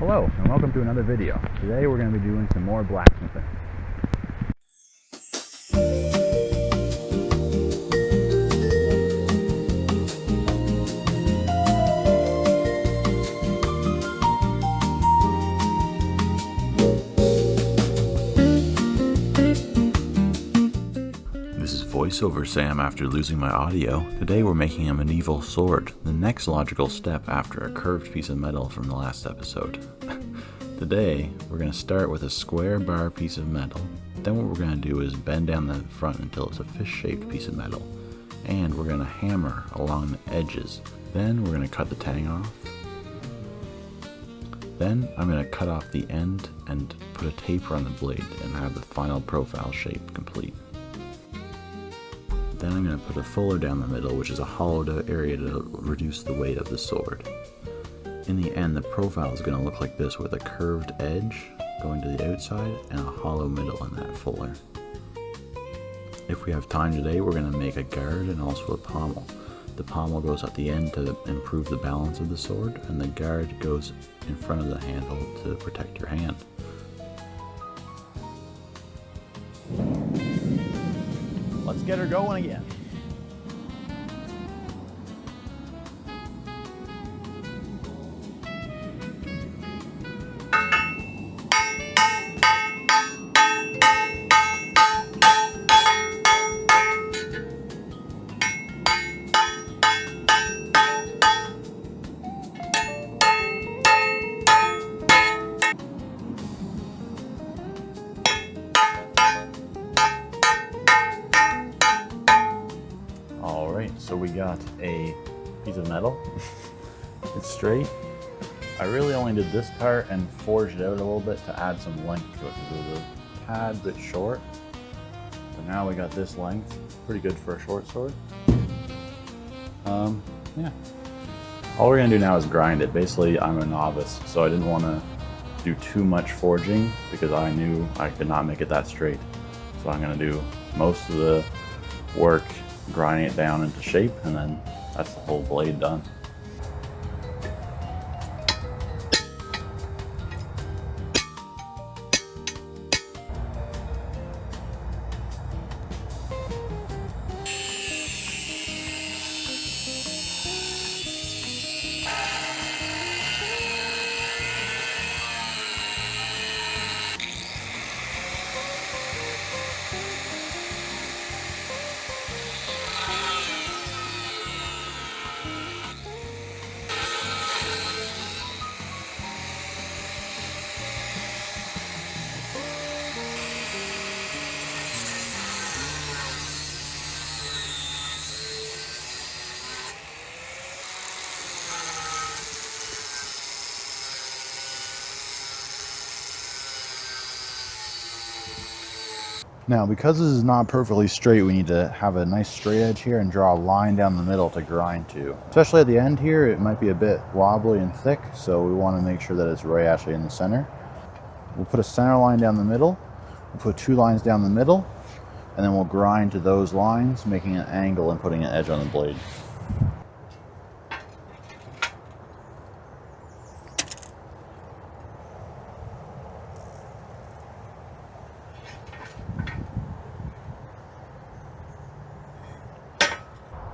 Hello and welcome to another video. Today we're going to be doing some more blacksmithing. This is voiceover Sam after losing my audio. Today we're making a medieval sword, the next logical step after a curved piece of metal from the last episode. Today we're going to start with a square bar piece of metal, then what we're going to do is bend down the front until it's a fish-shaped piece of metal, and we're going to hammer along the edges. Then we're going to cut the tang off. Then I'm going to cut off the end and put a taper on the blade and have the final profile shape complete. Then I'm going to put a fuller down the middle, which is a hollowed area to reduce the weight of the sword. In the end, the profile is going to look like this with a curved edge going to the outside and a hollow middle in that fuller. If we have time today, we're going to make a guard and also a pommel. The pommel goes at the end to improve the balance of the sword, and the guard goes in front of the handle to protect your hand. Let's get her going again. So we got a piece of metal. It's straight. I really only did this part and forged it out a little bit to add some length to it because it was a tad bit short. So now we got this length. Pretty good for a short sword. Yeah. All we're gonna do now is grind it. Basically, I'm a novice, so I didn't want to do too much forging because I knew I could not make it that straight. So I'm gonna do most of the work grinding it down into shape, and then that's the whole blade done. Now, because this is not perfectly straight, we need to have a nice straight edge here and draw a line down the middle to grind to. Especially at the end here, it might be a bit wobbly and thick, so we want to make sure that it's right actually in the center. We'll put a center line down the middle, we'll put two lines down the middle, and then we'll grind to those lines, making an angle and putting an edge on the blade.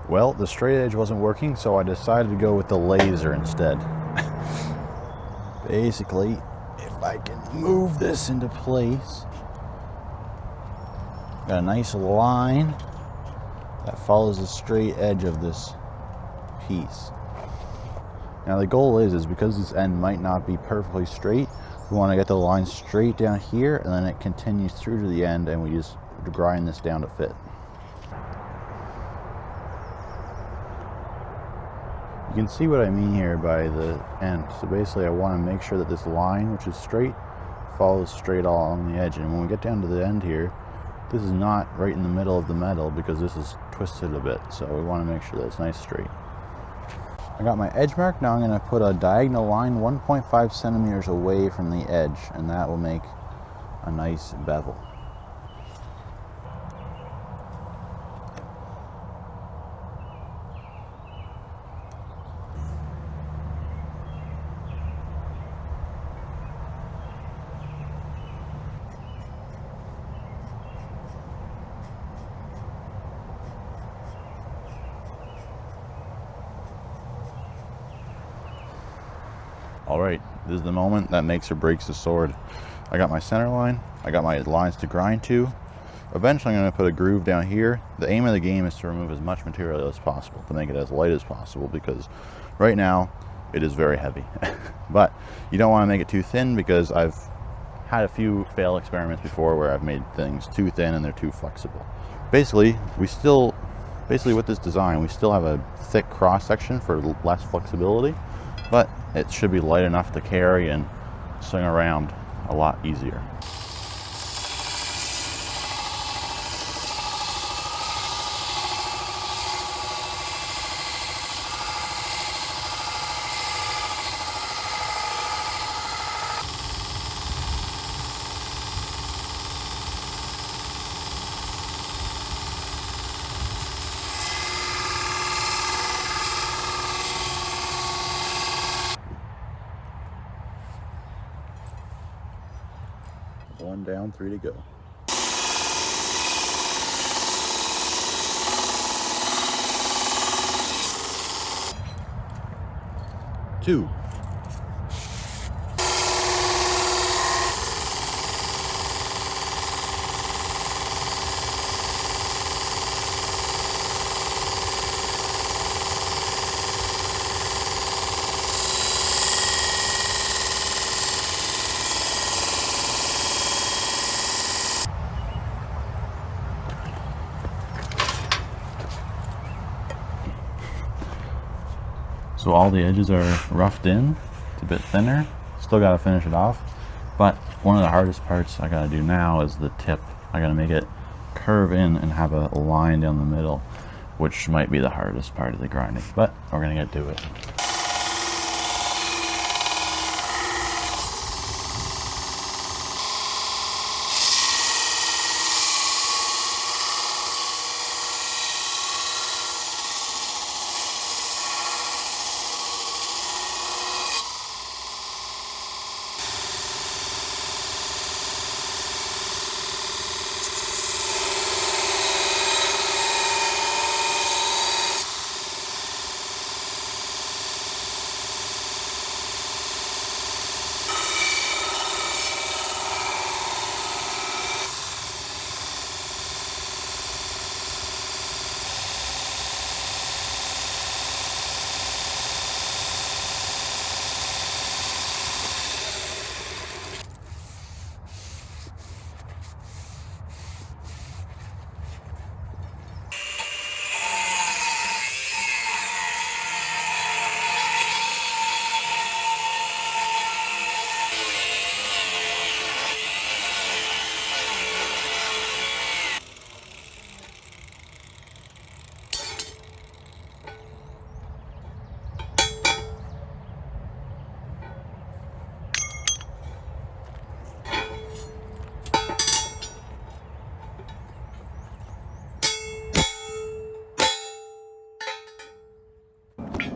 Well, the straight edge wasn't working, so I decided to go with the laser instead. Basically, if I can move this into place, got a nice line that follows the straight edge of this piece. Now the goal is because this end might not be perfectly straight, we want to get the line straight down here, and then it continues through to the end, and we just grind this down to fit. You can see what I mean here by the end. So basically I want to make sure that this line, which is straight, follows straight along the edge. And when we get down to the end here, this is not right in the middle of the metal because this is twisted a bit. So we want to make sure that it's nice straight. I got my edge mark. Now I'm going to put a diagonal line 1.5 centimeters away from the edge, and that will make a nice bevel. All right, this is the moment that makes or breaks the sword. I got my center line, I got my lines to grind to. Eventually I'm going to put a groove down here. The aim of the game is to remove as much material as possible, to make it as light as possible, because right now it is very heavy. But you don't want to make it too thin, because I've had a few failed experiments before where I've made things too thin and they're too flexible. Basically with this design, we still have a thick cross section for less flexibility, but it should be light enough to carry and swing around a lot easier. One down, 3 to go. 2. So all the edges are roughed in. It's a bit thinner. Still got to finish it off. But one of the hardest parts I got to do now is the tip. I got to make it curve in and have a line down the middle, which might be the hardest part of the grinding. But we're going to get to it.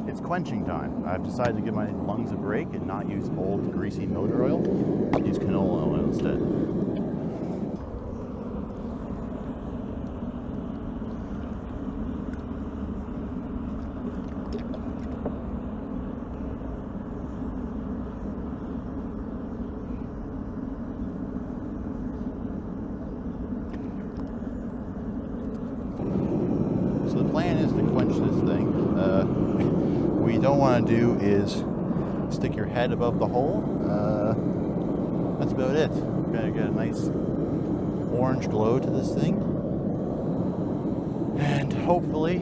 It's quenching time. I've decided to give my lungs a break and not use old greasy motor oil. Use canola oil instead. So the plan is to quench this thing. What you don't want to do is stick your head above the hole. That's about it. You're going to get a nice orange glow to this thing. And hopefully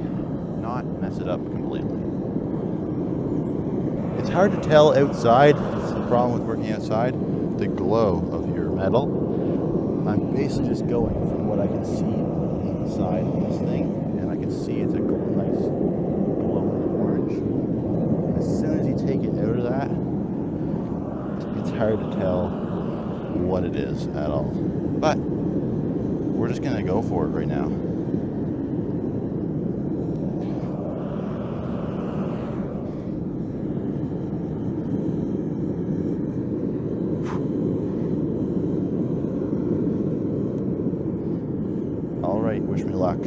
not mess it up completely. It's hard to tell outside. It's the problem with working outside. The glow of your metal. I'm basically just going from what I can see inside of this thing. And I can see it's a nice glowing orange. As soon as you take it out of that, it's hard to tell what it is at all. But we're just gonna go for it right now. All right, wish me luck.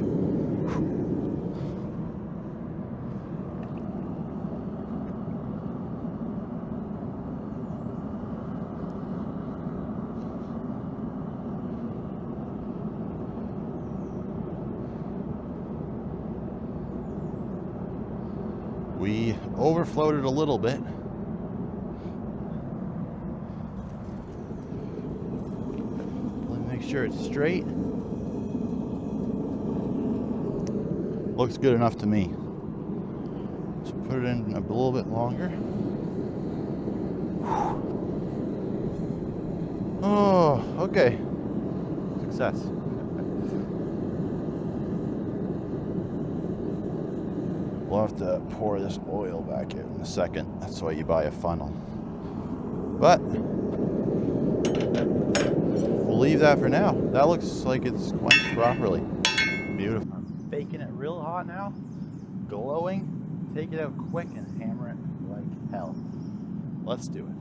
overflowed it a little bit. Let me make sure it's straight. Looks good enough to me. So put it in a little bit longer. Oh, okay. Success. We'll have to pour this oil back out in a second. That's why you buy a funnel. But we'll leave that for now. That looks like it's quenched properly. Beautiful. I'm baking it real hot now. Glowing. Take it out quick and hammer it like hell. Let's do it.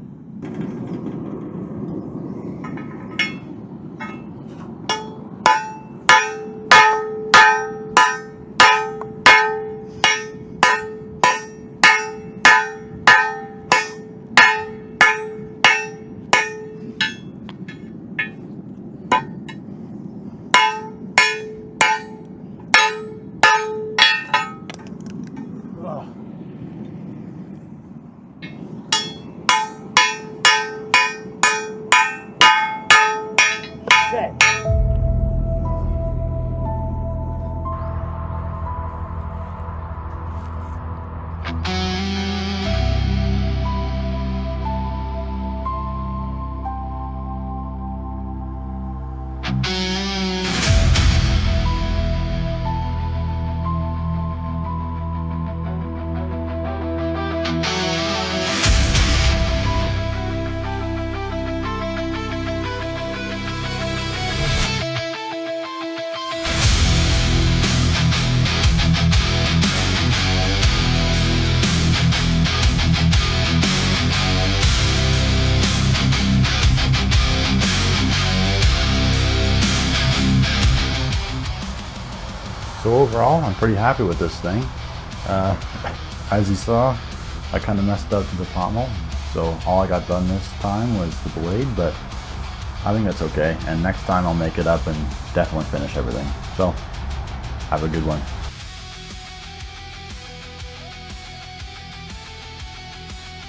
So overall, I'm pretty happy with this thing. As you saw, I kind of messed up the pommel, so all I got done this time was the blade, but I think that's okay. And next time I'll make it up and definitely finish everything. So, have a good one.